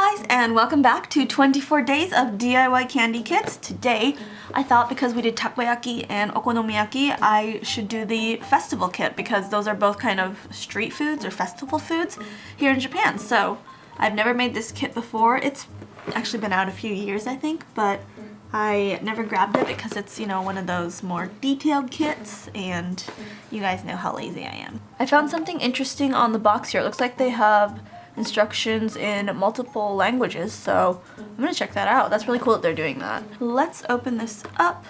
guys, and welcome back to 24 days of DIY candy kits. Today, I thought because we did takoyaki and okonomiyaki, I should do the festival kit because those are both kind of street foods or festival foods here in Japan. So, I've never made this kit before. It's actually been out a few years, I think, but I never grabbed it because it's, you know, one of those more detailed kits, and you guys know how lazy I am. I found something interesting on the box here. It looks like they have instructions in multiple languages, so I'm gonna check that out. That's really cool that they're doing that. Let's open this up,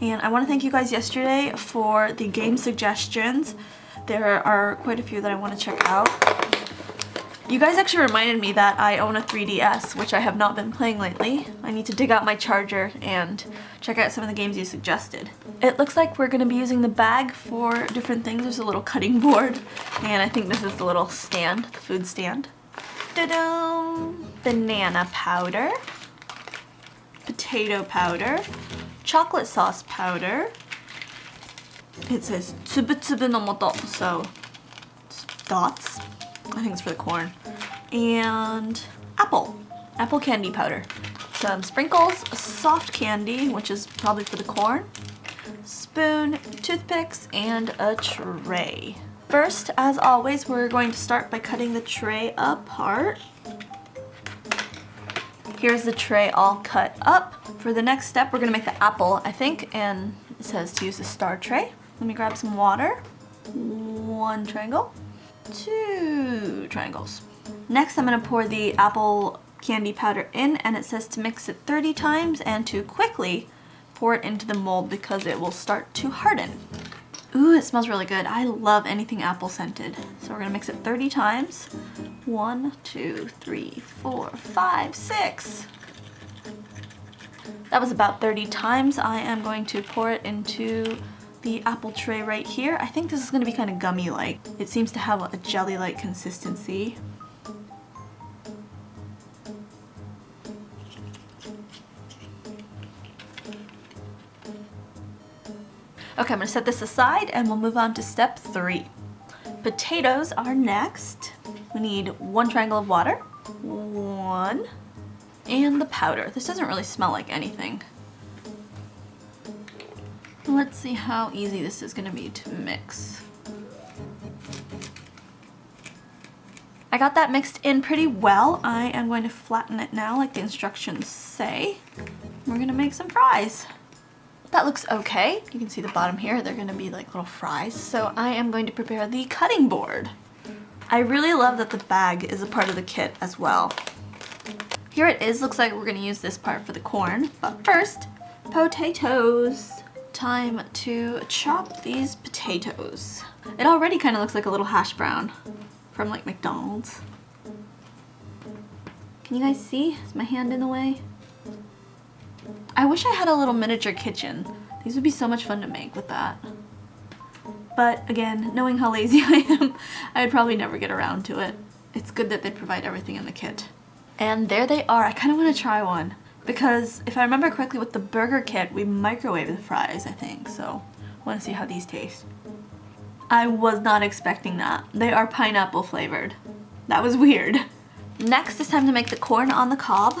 and I want to thank you guys yesterday for the game suggestions. There are quite a few that I want to check out. You guys actually reminded me that I own a 3DS, which I have not been playing lately. I need to dig out my charger and check out some of the games you suggested. It looks like we're going to be using the bag for different things. There's a little cutting board, and I think this is the little stand, the food stand. Ta-da! Banana powder, potato powder, chocolate sauce powder. It says tsubutsubu no moto, so dots. I think it's for the corn. And apple candy powder. Some sprinkles, soft candy, which is probably for the corn, spoon, toothpicks, and a tray. First, as always, we're going to start by cutting the tray apart. Here's the tray all cut up. For the next step, we're gonna make the apple, I think, and it says to use the star tray. Let me grab some water. 1 triangle. 2 triangles. Next, I'm going to pour the apple candy powder in, and it says to mix it 30 times and to quickly pour it into the mold because it will start to harden. Ooh, it smells really good. I love anything apple scented. So we're going to mix it 30 times. 1, 2, 3, 4, 5, 6. That was about 30 times. I am going to pour it into the apple tray right here. I think this is going to be kind of gummy-like. It seems to have a jelly-like consistency. Okay, I'm going to set this aside and we'll move on to step 3. Potatoes are next. We need 1 triangle of water, 1, and the powder. This doesn't really smell like anything. Let's see how easy this is going to be to mix. I got that mixed in pretty well. I am going to flatten it now like the instructions say. We're going to make some fries. That looks okay. You can see the bottom here. They're going to be like little fries. So I am going to prepare the cutting board. I really love that the bag is a part of the kit as well. Here it is. Looks like we're going to use this part for the corn. But first, potatoes. Time to chop these potatoes. It already kind of looks like a little hash brown from like McDonald's. Can you guys see? Is my hand in the way? I wish I had a little miniature kitchen. These would be so much fun to make with that. But again, knowing how lazy I am, I would probably never get around to it. It's good that they provide everything in the kit. And there they are. I kind of want to try one. Because if I remember correctly with the burger kit, we microwave the fries, I think. So I want to see how these taste. I was not expecting that. They are pineapple flavored. That was weird. Next, it's time to make the corn on the cob.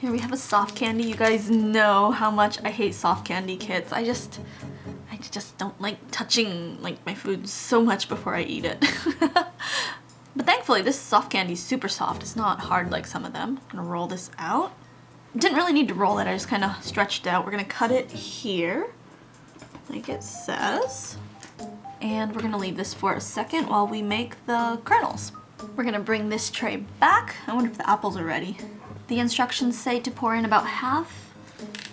Here we have a soft candy. You guys know how much I hate soft candy kits. I just don't like touching like my food so much before I eat it. But thankfully, this soft candy is super soft. It's not hard like some of them. I'm gonna roll this out. Didn't really need to roll it, I just kind of stretched it out. We're gonna cut it here, like it says. And we're gonna leave this for a second while we make the kernels. We're gonna bring this tray back. I wonder if the apples are ready. The instructions say to pour in about half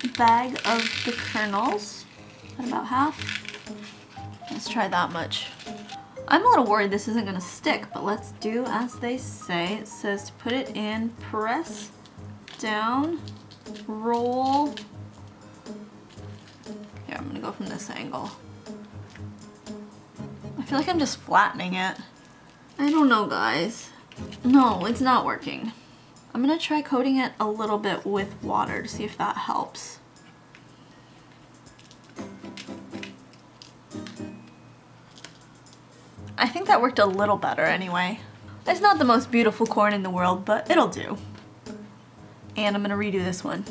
the bag of the kernels. Is that about half? Let's try that much. I'm a little worried this isn't gonna stick, but let's do as they say. It says to put it in, press down, roll. Here, I'm gonna go from this angle. I feel like I'm just flattening it. I don't know, guys. No, it's not working. I'm gonna try coating it a little bit with water to see if that helps. I think that worked a little better anyway. It's not the most beautiful corn in the world, but it'll do. And I'm gonna redo this one.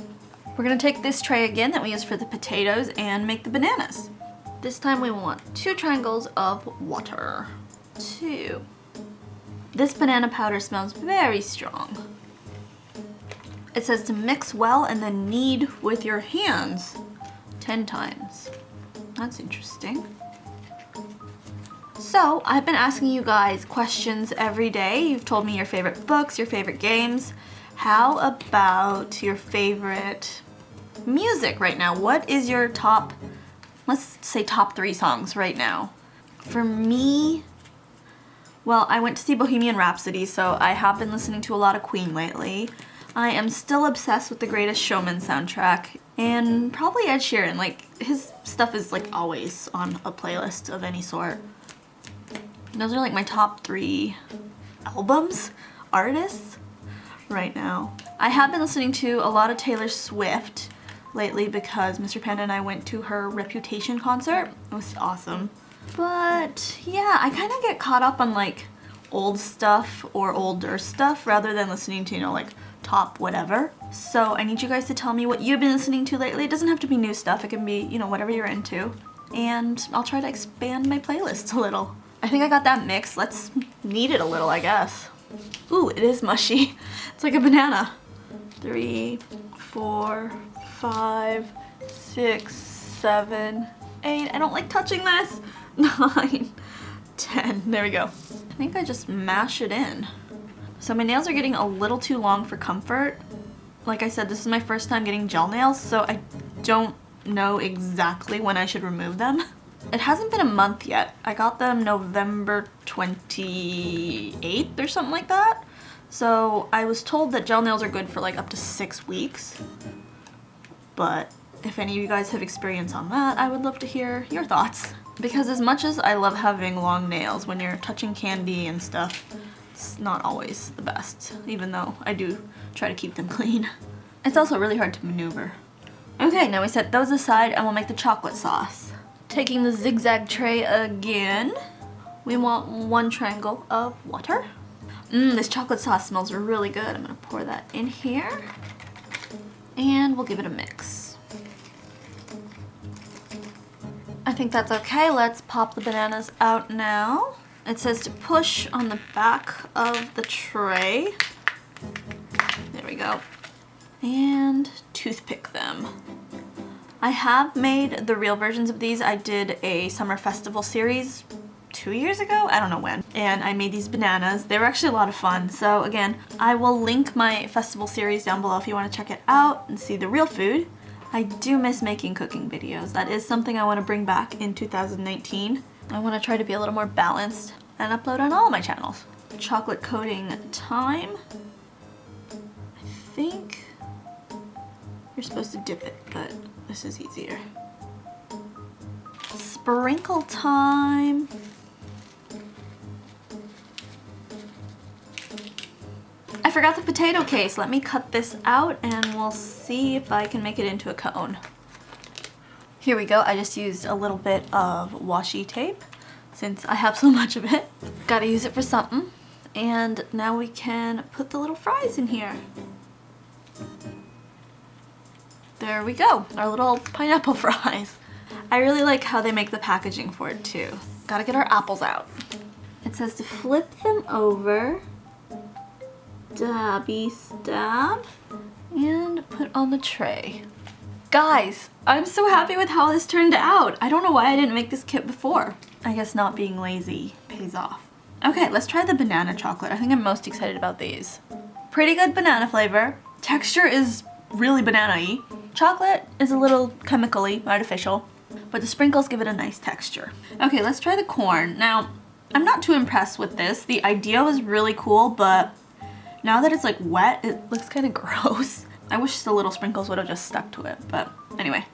We're gonna take this tray again that we used for the potatoes and make the bananas. This time we want 2 triangles of water. 2. This banana powder smells very strong. It says to mix well and then knead with your hands 10 times. That's interesting. So, I've been asking you guys questions every day. You've told me your favorite books, your favorite games. How about your favorite music right now? What is your top, let's say top 3 songs right now? For me, well, I went to see Bohemian Rhapsody, so I have been listening to a lot of Queen lately. I am still obsessed with the Greatest Showman soundtrack, and probably Ed Sheeran. Like, his stuff is like always on a playlist of any sort. Those are like my top 3 albums, artists right now. I have been listening to a lot of Taylor Swift lately because Mr. Panda and I went to her Reputation concert. It was awesome. But yeah, I kind of get caught up on like old stuff or older stuff rather than listening to, you know, like top whatever. So I need you guys to tell me what you've been listening to lately. It doesn't have to be new stuff. It can be, you know, whatever you're into. And I'll try to expand my playlist a little. I think I got that mixed. Let's knead it a little, I guess. Ooh, it is mushy. It's like a banana. 3, 4, 5, 6, 7, 8. I don't like touching this. 9, 10. There we go. I think I just mash it in. So my nails are getting a little too long for comfort. Like I said, this is my first time getting gel nails, so I don't know exactly when I should remove them. It hasn't been a month yet. I got them November 28th or something like that. So I was told that gel nails are good for like up to 6 weeks. But if any of you guys have experience on that, I would love to hear your thoughts. Because as much as I love having long nails, when you're touching candy and stuff, it's not always the best, even though I do try to keep them clean. It's also really hard to maneuver. Okay, now we set those aside and we'll make the chocolate sauce. Taking the zigzag tray again, we want 1 triangle of water. This chocolate sauce smells really good. I'm gonna pour that in here and we'll give it a mix. I think that's okay. Let's pop the bananas out now. It says to push on the back of the tray. There we go. And toothpick them. I have made the real versions of these. I did a summer festival series 2 years ago, I don't know when, and I made these bananas. They were actually a lot of fun. So again, I will link my festival series down below if you want to check it out and see the real food. I do miss making cooking videos. That is something I want to bring back in 2019. I want to try to be a little more balanced and upload on all my channels. Chocolate coating time. I think you're supposed to dip it, but this is easier. Sprinkle time. I forgot the potato case. Let me cut this out and we'll see if I can make it into a cone. Here we go. I just used a little bit of washi tape since I have so much of it. Gotta use it for something. And now we can put the little fries in here. There we go, our little pineapple fries. I really like how they make the packaging for it too. Gotta get our apples out. It says to flip them over, dabby stab, and put on the tray. Guys, I'm so happy with how this turned out. I don't know why I didn't make this kit before. I guess not being lazy pays off. Okay, let's try the banana chocolate. I think I'm most excited about these. Pretty good banana flavor. Texture is really banana-y. Chocolate is a little chemically artificial, but the sprinkles give it a nice texture. Okay, let's try the corn. Now, I'm not too impressed with this. The idea was really cool, but now that it's like wet, it looks kind of gross. I wish the little sprinkles would have just stuck to it, but anyway.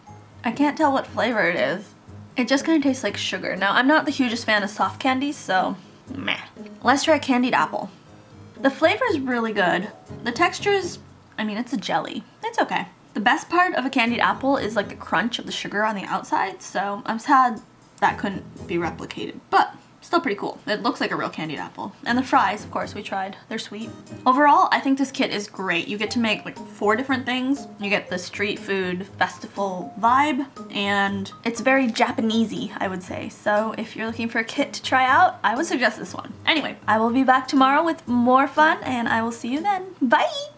I can't tell what flavor it is. It just kind of tastes like sugar. Now, I'm not the hugest fan of soft candies, so meh. Let's try candied apple. The flavor is really good. The texture is, I mean, it's a jelly. It's okay. The best part of a candied apple is like the crunch of the sugar on the outside, so I'm sad that couldn't be replicated, but Still pretty cool. It looks like a real candied apple. And the fries, of course, we tried. They're sweet. Overall, I think this kit is great. You get to make like 4 different things. You get the street food festival vibe, and it's very Japanesey, I would say. So if you're looking for a kit to try out, I would suggest this one. Anyway, I will be back tomorrow with more fun, and I will see you then. Bye!